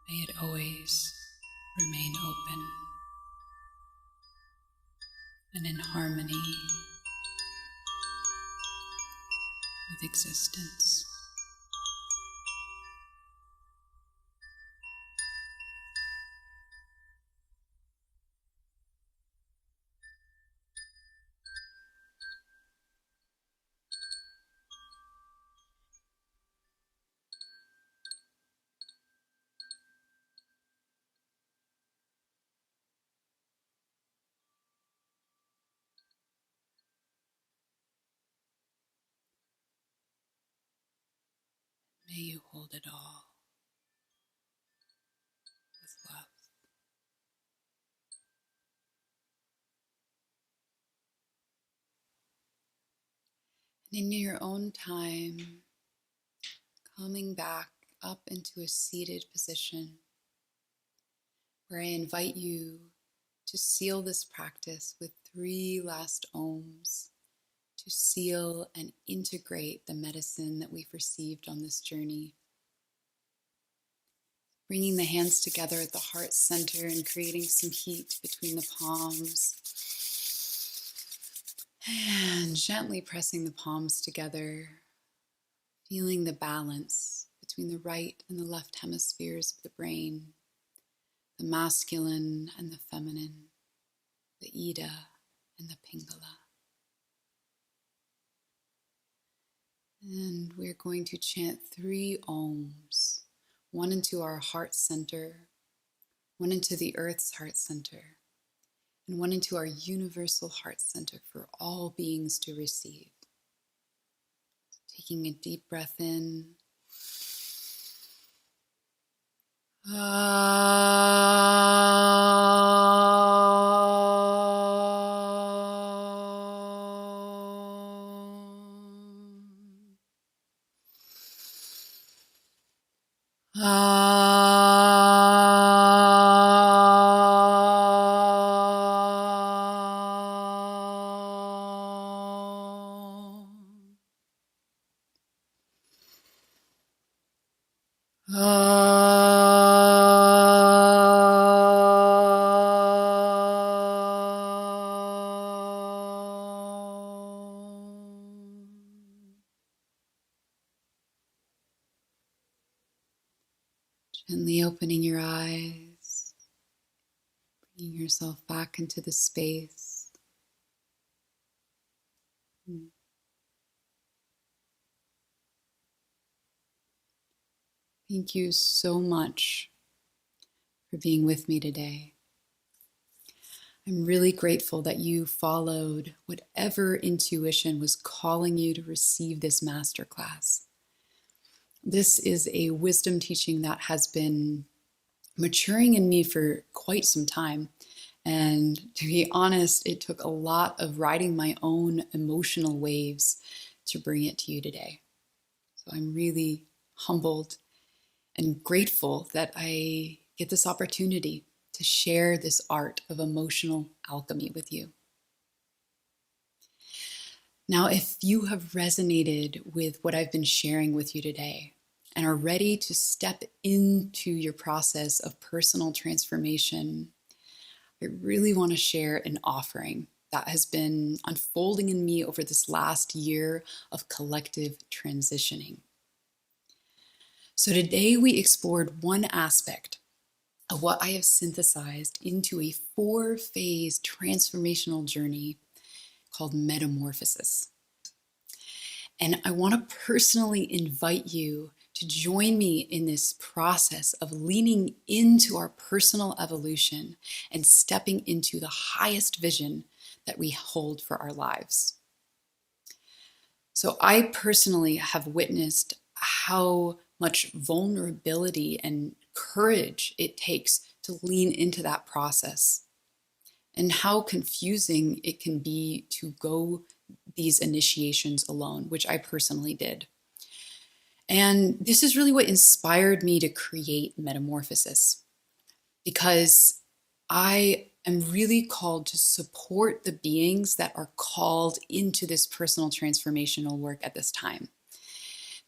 May it always remain open and in harmony with existence. May you hold it all. In your own time, coming back up into a seated position where I invite you to seal this practice with 3 last ohms to seal and integrate the medicine that we've received on this journey. Bringing the hands together at the heart center and creating some heat between the palms. And gently pressing the palms together, feeling the balance between the right and the left hemispheres of the brain, the masculine and the feminine, the Ida and the Pingala. And we're going to chant 3 ohms, 1 into our heart center, 1 into the earth's heart center, and 1 into our universal heart center for all beings to receive. Taking a deep breath in. Gently opening your eyes, bringing yourself back into the space. Thank you so much for being with me today. I'm really grateful that you followed whatever intuition was calling you to receive this masterclass. This is a wisdom teaching that has been maturing in me for quite some time. And to be honest, it took a lot of riding my own emotional waves to bring it to you today. So I'm really humbled and grateful that I get this opportunity to share this art of emotional alchemy with you. Now, if you have resonated with what I've been sharing with you today and are ready to step into your process of personal transformation, I really want to share an offering that has been unfolding in me over this last year of collective transitioning. So today we explored one aspect of what I have synthesized into a 4-phase transformational journey called metamorphosis. And I want to personally invite you to join me in this process of leaning into our personal evolution and stepping into the highest vision that we hold for our lives. So I personally have witnessed how much vulnerability and courage it takes to lean into that process, and how confusing it can be to go these initiations alone, which I personally did. And this is really what inspired me to create Metamorphosis, because I am really called to support the beings that are called into this personal transformational work at this time.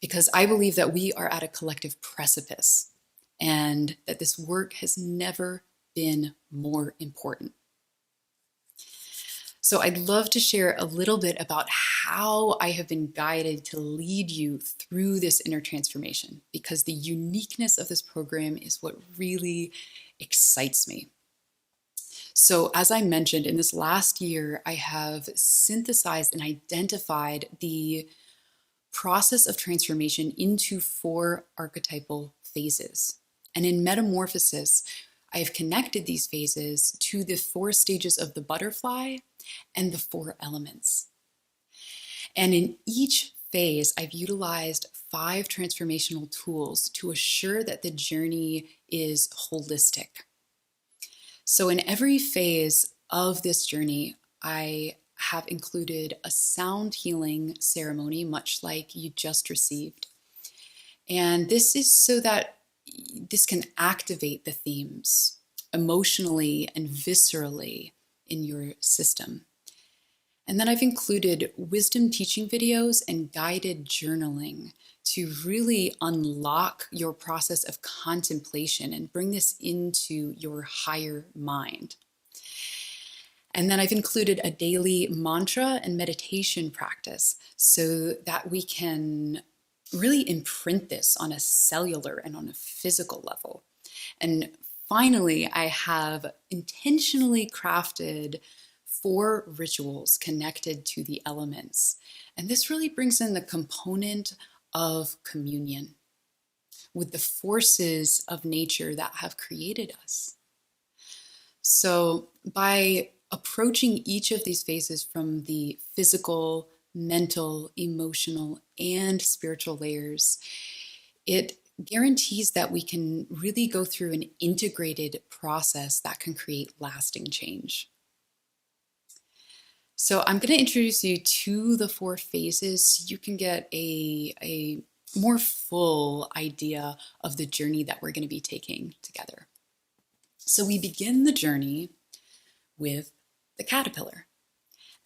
Because I believe that we are at a collective precipice and that this work has never been more important. So I'd love to share a little bit about how I have been guided to lead you through this inner transformation, because the uniqueness of this program is what really excites me. So as I mentioned, in this last year, I have synthesized and identified the process of transformation into 4 archetypal phases. And in Metamorphosis, I have connected these phases to the 4 stages of the butterfly and the 4 elements. And in each phase, I've utilized 5 transformational tools to assure that the journey is holistic. So in every phase of this journey, I have included a sound healing ceremony, much like you just received. And this is so that this can activate the themes emotionally and viscerally in your system. And then I've included wisdom teaching videos and guided journaling to really unlock your process of contemplation and bring this into your higher mind. And then I've included a daily mantra and meditation practice so that we can really imprint this on a cellular and on a physical level. And finally, I have intentionally crafted 4 rituals connected to the elements. And this really brings in the component of communion with the forces of nature that have created us. So by approaching each of these phases from the physical, mental, emotional, and spiritual layers, it guarantees that we can really go through an integrated process that can create lasting change. So I'm going to introduce you to the 4 phases so you can get a more full idea of the journey that we're going to be taking together. So we begin the journey with the caterpillar.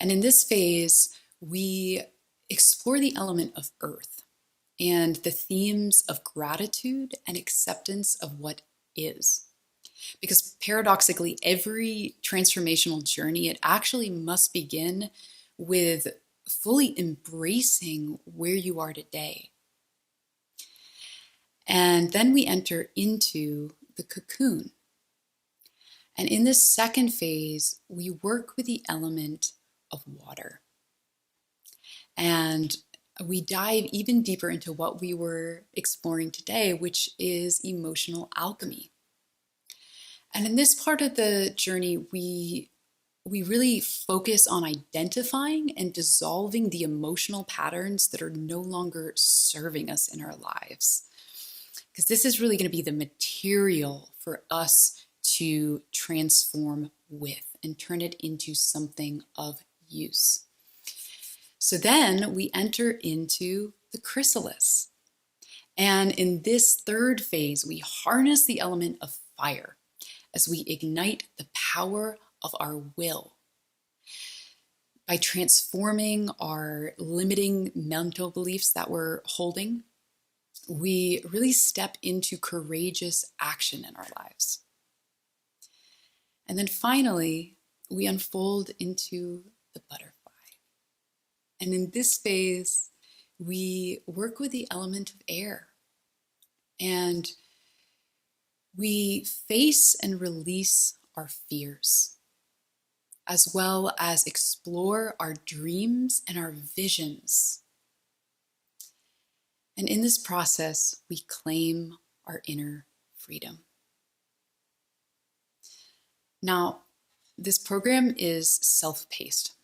And in this phase, we explore the element of earth and the themes of gratitude and acceptance of what is. Because paradoxically, every transformational journey, it actually must begin with fully embracing where you are today. And then we enter into the cocoon. And in this second phase, we work with the element of water. And we dive even deeper into what we were exploring today, which is emotional alchemy. And in this part of the journey, we really focus on identifying and dissolving the emotional patterns that are no longer serving us in our lives. Because this is really going to be the material for us to transform with and turn it into something of use. So then we enter into the chrysalis. And in this third phase, we harness the element of fire as we ignite the power of our will. By transforming our limiting mental beliefs that we're holding, we really step into courageous action in our lives. And then finally, we unfold into the butterfly. And in this phase, we work with the element of air. And we face and release our fears, as well as explore our dreams and our visions. And in this process, we claim our inner freedom. Now, this program is self-paced,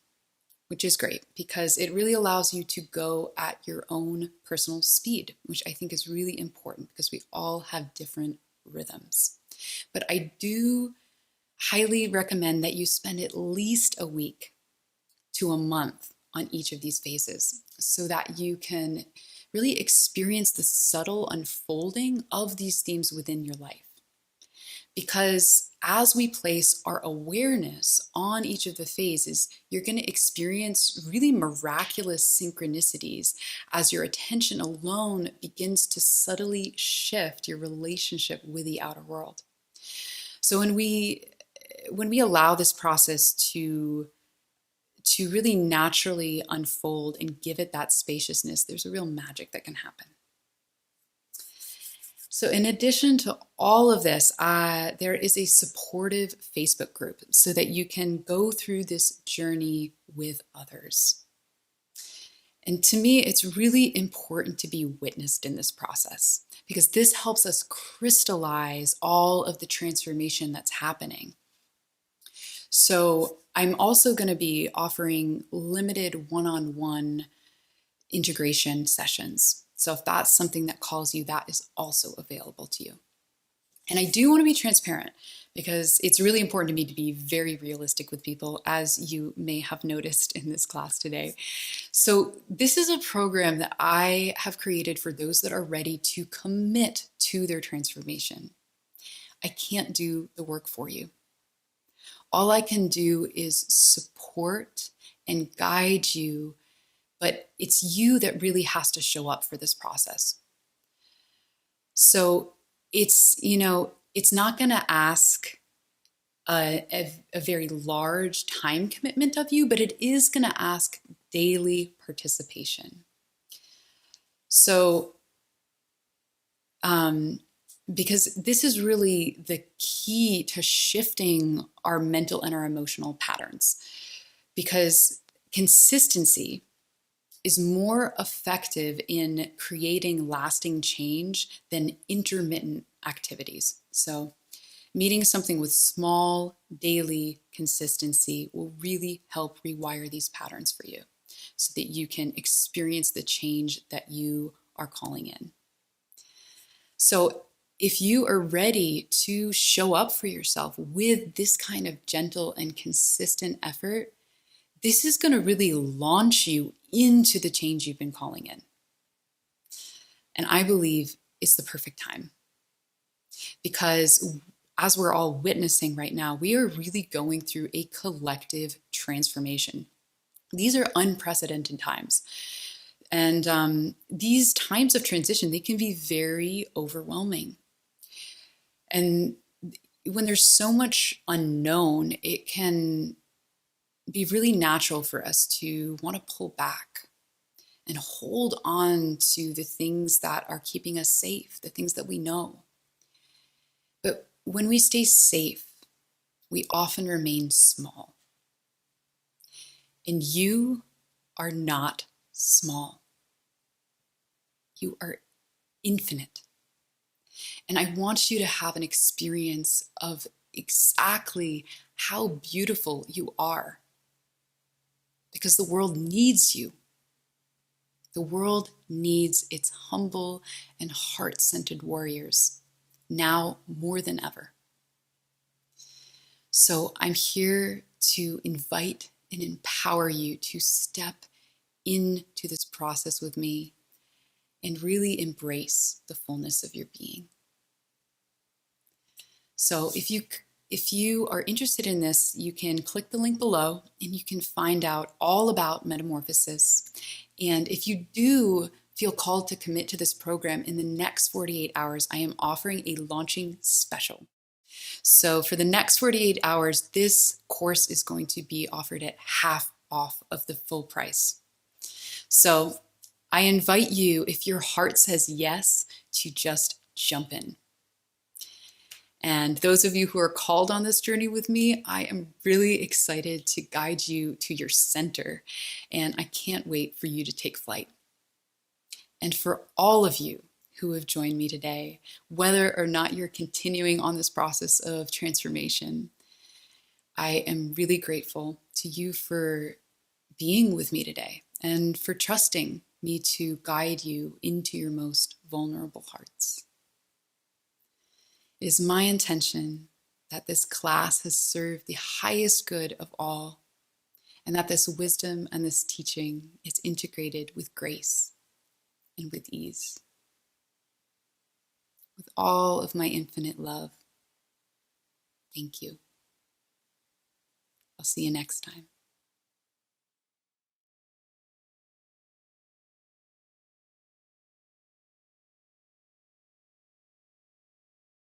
which is great because it really allows you to go at your own personal speed, which I think is really important because we all have different rhythms. But I do highly recommend that you spend at least a week to a month on each of these phases so that you can really experience the subtle unfolding of these themes within your life. Because as we place our awareness on each of the phases, you're going to experience really miraculous synchronicities as your attention alone begins to subtly shift your relationship with the outer world. So when we allow this process to really naturally unfold and give it that spaciousness, there's a real magic that can happen. So in addition to all of this, there is a supportive Facebook group so that you can go through this journey with others. And to me, it's really important to be witnessed in this process because this helps us crystallize all of the transformation that's happening. So I'm also going to be offering limited one-on-one integration sessions. So if that's something that calls you, that is also available to you. And I do want to be transparent because it's really important to me to be very realistic with people, as you may have noticed in this class today. So this is a program that I have created for those that are ready to commit to their transformation. I can't do the work for you. All I can do is support and guide you, but it's you that really has to show up for this process. So it's not going to ask a very large time commitment of you, but it is going to ask daily participation. So because this is really the key to shifting our mental and our emotional patterns, because consistency is more effective in creating lasting change than intermittent activities. So meeting something with small daily consistency will really help rewire these patterns for you so that you can experience the change that you are calling in. So if you are ready to show up for yourself with this kind of gentle and consistent effort, this is going to really launch you into the change you've been calling in. And I believe it's the perfect time, because as we're all witnessing right now, we are really going through a collective transformation. These are unprecedented times. And these times of transition, they can be very overwhelming. And when there's so much unknown, it can be really natural for us to want to pull back and hold on to the things that are keeping us safe, the things that we know. But when we stay safe, we often remain small. And you are not small. You are infinite. And I want you to have an experience of exactly how beautiful you are, because the world needs you. The world needs its humble and heart-centered warriors now more than ever. So I'm here to invite and empower you to step into this process with me and really embrace the fullness of your being. So if you are interested in this, you can click the link below and you can find out all about Metamorphosis. And if you do feel called to commit to this program in the next 48 hours, I am offering a launching special. So for the next 48 hours, this course is going to be offered at half off of the full price. So I invite you, if your heart says yes, to just jump in. And those of you who are called on this journey with me, I am really excited to guide you to your center. And I can't wait for you to take flight. And for all of you who have joined me today, whether or not you're continuing on this process of transformation, I am really grateful to you for being with me today and for trusting me to guide you into your most vulnerable hearts. It is my intention that this class has served the highest good of all, and that this wisdom and this teaching is integrated with grace and with ease. With all of my infinite love, thank you. I'll see you next time.